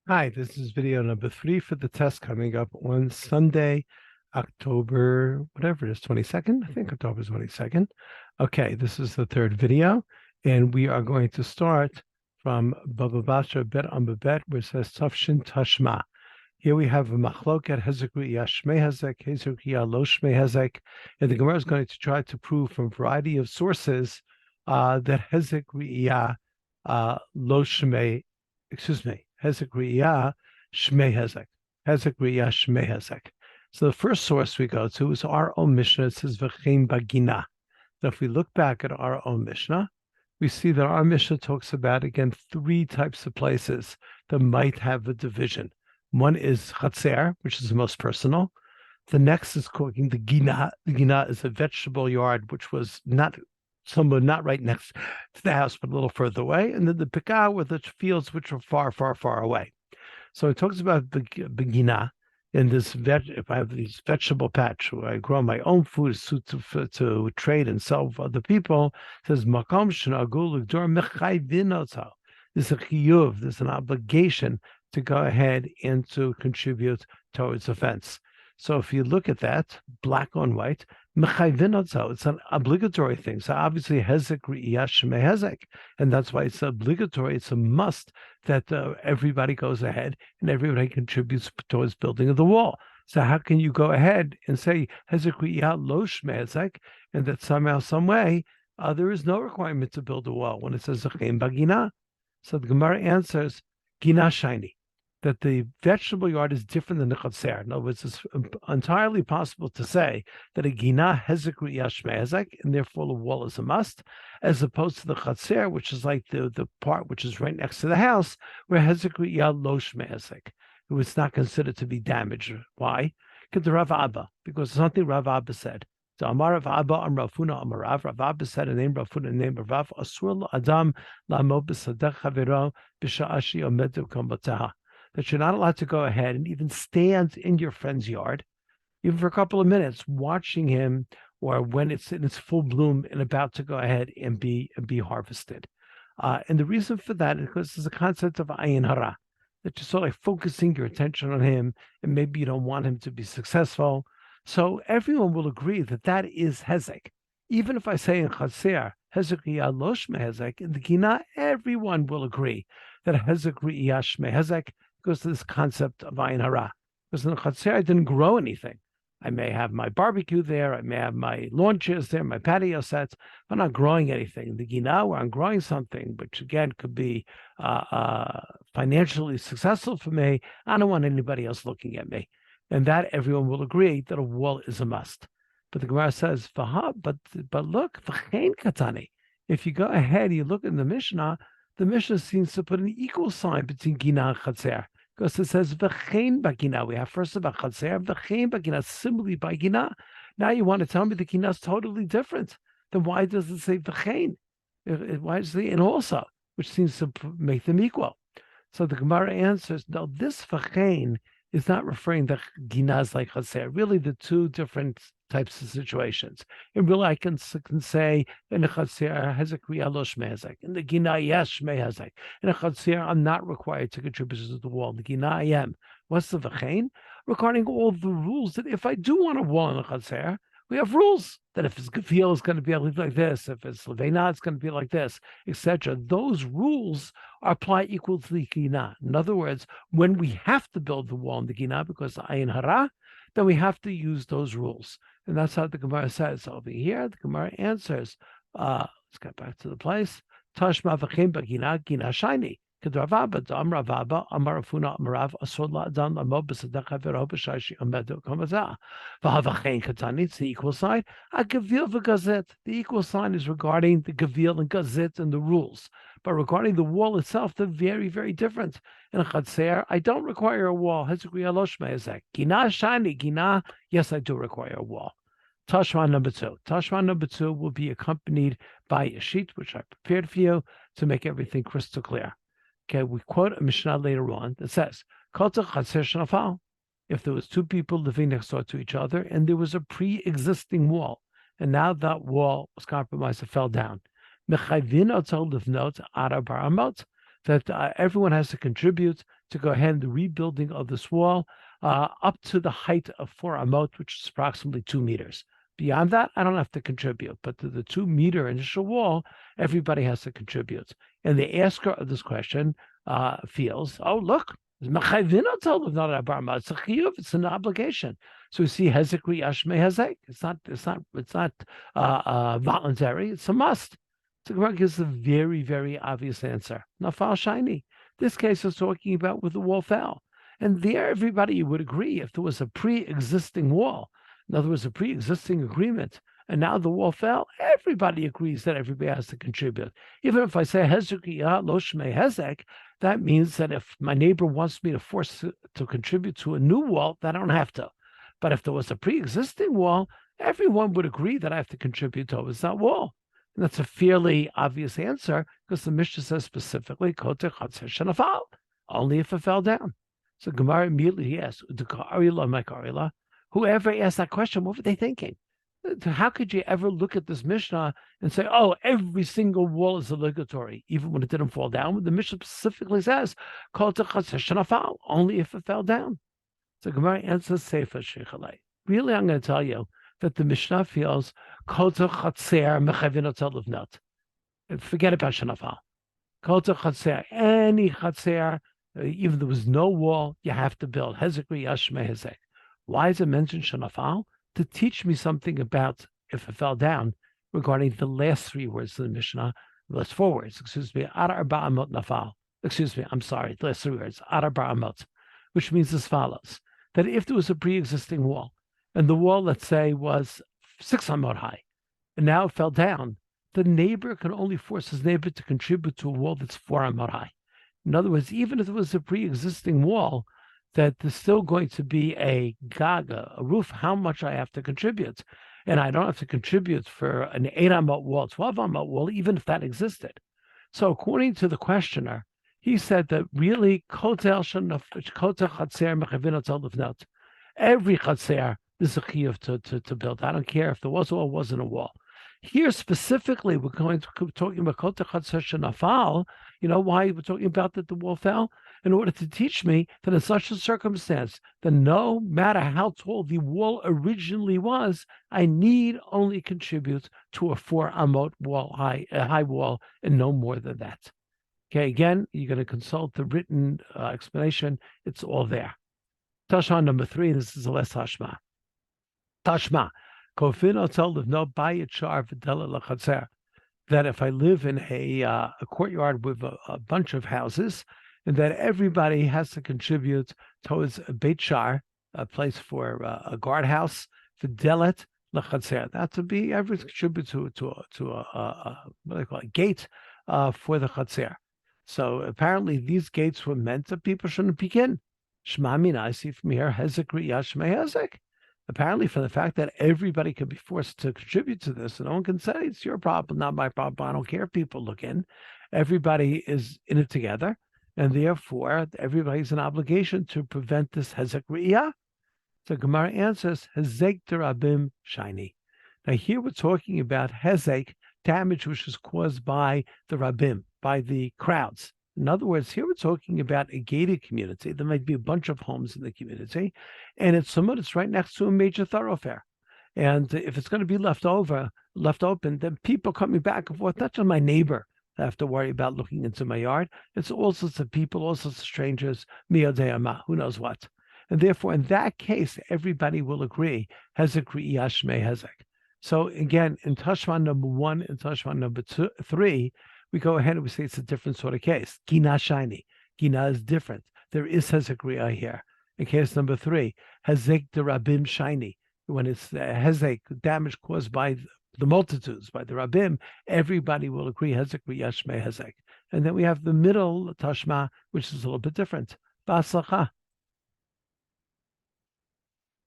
Hi, this is video number 3 for the test coming up on Sunday, October, whatever it is, 22nd. I think October 22nd. Okay, this is the third video, and we are going to start from Baba Basra Bet Ambabet, where it says Tafshin Tashma. Here we have a machloket hezek ru'iyah shmei hezek, hezek ru'iyah lo shmei hezek, and the Gemara is going to try to prove from a variety of sources that hezek ru'iyah lo shmei, excuse me, hezek ru'iyah shmei hezek, hezek ru'iyah shmei hezek. So the first source we go to is our own Mishnah. It says v'chein bagina. So if we look back at our own Mishnah, we see that our Mishnah talks about, again, three types of places that might have a division. One is chatzer, which is the most personal. The next is cooking the gina. The gina is a vegetable yard, which was not right next to the house, but a little further away. And then the pekah were the fields which were far, far, far away. So it talks about the gina in this if I have this vegetable patch where I grow my own food to trade and sell for other people, it says makom shenagul l'gdor mechayvin oto. There's a chiyuv, there's an obligation to go ahead and to contribute towards the fence. So if you look at that, black on white, it's an obligatory thing. So obviously, hezek ru'iyah shmei hezek, and that's why it's obligatory. It's a must that everybody goes ahead and everybody contributes towards building of the wall. So how can you go ahead and say hezek ru'iyah lo shmei hezek, and that somehow, some way, there is no requirement to build a wall when it says v'chein bagina? So the Gemara answers, gina shiny, that the vegetable yard is different than the chatzer. In other words, it's entirely possible to say that a gina hezek ru'iyah shmei hezek, and therefore the wall is a must, as opposed to the chatzer, which is like the part which is right next to the house, where hezek ru'iyah lo shmei hezek. It's not considered to be damaged. Why? Because Rav Abba, because it's something Rav Abba said. So Amar Rav Abba Amar Rafuna Amar Rav. Rav Abba said, in name Rafuna, in name of Rav, Asur Adam la'amod b'sadech chavero b'sha'ashi omedu komboteha. That you're not allowed to go ahead and even stand in your friend's yard, even for a couple of minutes, watching him, or when it's in its full bloom and about to go ahead and be harvested. And the reason for that is because there's a concept of ayin hara, that you're sort of focusing your attention on him, and maybe you don't want him to be successful. So everyone will agree that that is hezek. Even if I say in chatzer, hezek ru'iyah lo shmei hezek, in the gina, everyone will agree that hezek ru'iyah shmei hezek goes to this concept of ayin hara. Because in the chatzer, I didn't grow anything. I may have my barbecue there, I may have my lawn chairs there, my patio sets. I'm not growing anything. In the gina, where I'm growing something, which again could be financially successful for me, I don't want anybody else looking at me. And that everyone will agree that a wall is a must. But the Gemara says, but look, v'chein katani. If you go ahead, you look in the Mishnah seems to put an equal sign between gina and chatzer, because it says v'chein bagina. We have first about chatzer, v'chein bagina, similarly by gina. Now you want to tell me the gina is totally different. Then why does it say v'chein? Why does it say and also, which seems to make them equal? So the Gemara answers, no, this v'chein is not referring to ginaz like chatzer. Really, the two different types of situations. And really, I can say in the chatzer hezek ru'iyah lo shmei hezek. In the gina, yes, shmei hezek. In the chatzer, I'm not required to contribute to the wall. In the gina, I am. What's the v'chein? Regarding all the rules that if I do want a wall in the chatzer, we have rules that if it's gefiel, it's going to be like this. If it's levena, it's going to be like this, etc. Those rules apply equal to the gina. In other words, when we have to build the wall in the gina because of ayin hara, then we have to use those rules. And that's how the Gemara says over here. The Gemara answers, let's get back to the place. Tashma v'chein b'gina, gina shiny. It's the equal sign. The equal sign is regarding the gavil and gazit and the rules. But regarding the wall itself, they're very, very different. In chatzer, I don't require a wall. Gina shiny, gina, yes, I do require a wall. Tashma number 2. Tashma number 2 will be accompanied by a sheet, which I prepared for you to make everything crystal clear. Okay, we quote a Mishnah later on that says, if there was two people living next door to each other and there was a pre-existing wall, and now that wall was compromised, it fell down. That everyone has to contribute to go ahead and the rebuilding of this wall up to the height of 4 amot, which is approximately 2 meters. Beyond that, I don't have to contribute, but to the 2-meter initial wall, everybody has to contribute. And the asker of this question feels, oh, look, it's an obligation. So we see hezek yashme hezek. It's not voluntary. It's a must. So Gemara gives a very, very obvious answer. Nafal shiny. This case is talking about with the wall fell, and there everybody would agree if there was a pre-existing wall. In other words, a pre-existing agreement, and now the wall fell, everybody agrees that everybody has to contribute. Even if I say hezek lo shmei hezek, that means that if my neighbor wants me to force to contribute to a new wall, that I don't have to. But if there was a pre-existing wall, everyone would agree that I have to contribute towards that wall. And that's a fairly obvious answer because the Mishnah says specifically, koter chatzer shenafal, only if it fell down. So Gemara immediately asks, whoever asked that question, what were they thinking? How could you ever look at this Mishnah and say, oh, every single wall is obligatory, even when it didn't fall down? The Mishnah specifically says, only if it fell down. So Gemara answers, Sefer Shechalei. Really, I'm going to tell you that the Mishnah feels, forget about Shanafal. Any chatzer, even if there was no wall, you have to build. Hezek yashme hezek. Why is it mentioned Shanafal? To teach me something about if it fell down regarding the last 3 words of the Mishnah, the last 4 words, Ad arba amot nafal. I'm sorry, the last 3 words, Ad arba amot, which means as follows, that if there was a pre-existing wall, and the wall, let's say, was 6 amot high, and now it fell down, the neighbor can only force his neighbor to contribute to a wall that's 4 amot high. In other words, even if it was a pre-existing wall, that there's still going to be a gaga, a roof, how much I have to contribute. And I don't have to contribute for an 8 amot wall, 12 amot wall, even if that existed. So according to the questioner, he said that really, every chatzer is a chiyuv to build. I don't care if there was or wasn't a wall. Here specifically, we're talking about kol chatzer shenafal. You know why we're talking about that the wall fell? In order to teach me that in such a circumstance, that no matter how tall the wall originally was, I need only contribute to a 4 amot wall high wall, and no more than that. Okay, again, you're going to consult the written explanation. It's all there. Tashma number 3. This is the last Tashma. Tashma. That if I live in a courtyard with a bunch of houses, and that everybody has to contribute towards a beit shar, a place for a guardhouse, fidelet lachatzer. That to be every contribute to a what do they call it, gate for the chatzer. So apparently these gates were meant that people shouldn't peek in. Shma mina, I see from here, hezek riyashme hezek. Apparently, from the fact that everybody can be forced to contribute to this, and no one can say it's your problem, not my problem. I don't care if people look in. Everybody is in it together. And therefore, everybody's an obligation to prevent this hezek riyah. So Gemara answers, hezek derabim shiny. Now here we're talking about hezek, damage which is caused by the rabim, by the crowds. In other words, here we're talking about a gated community. There might be a bunch of homes in the community, and it's right next to a major thoroughfare. And if it's going to be left open, then people coming back and forth, not just my neighbor, I have to worry about looking into my yard. It's all sorts of people, all sorts of strangers, miyodeyama, who knows what. And therefore, in that case, everybody will agree, hezek riyashme hezek. So again, in Tashma number 1 and Tashma number 3, we go ahead and we say it's a different sort of case. Gina shiny. Gina is different. There is hezek riyah here. In case number 3, hezek derabim shiny. When it's hezek, damage caused by the multitudes, by the rabbim, everybody will agree hezek riyashme hezek. And then we have the middle tashma, which is a little bit different. Ba'aslacha.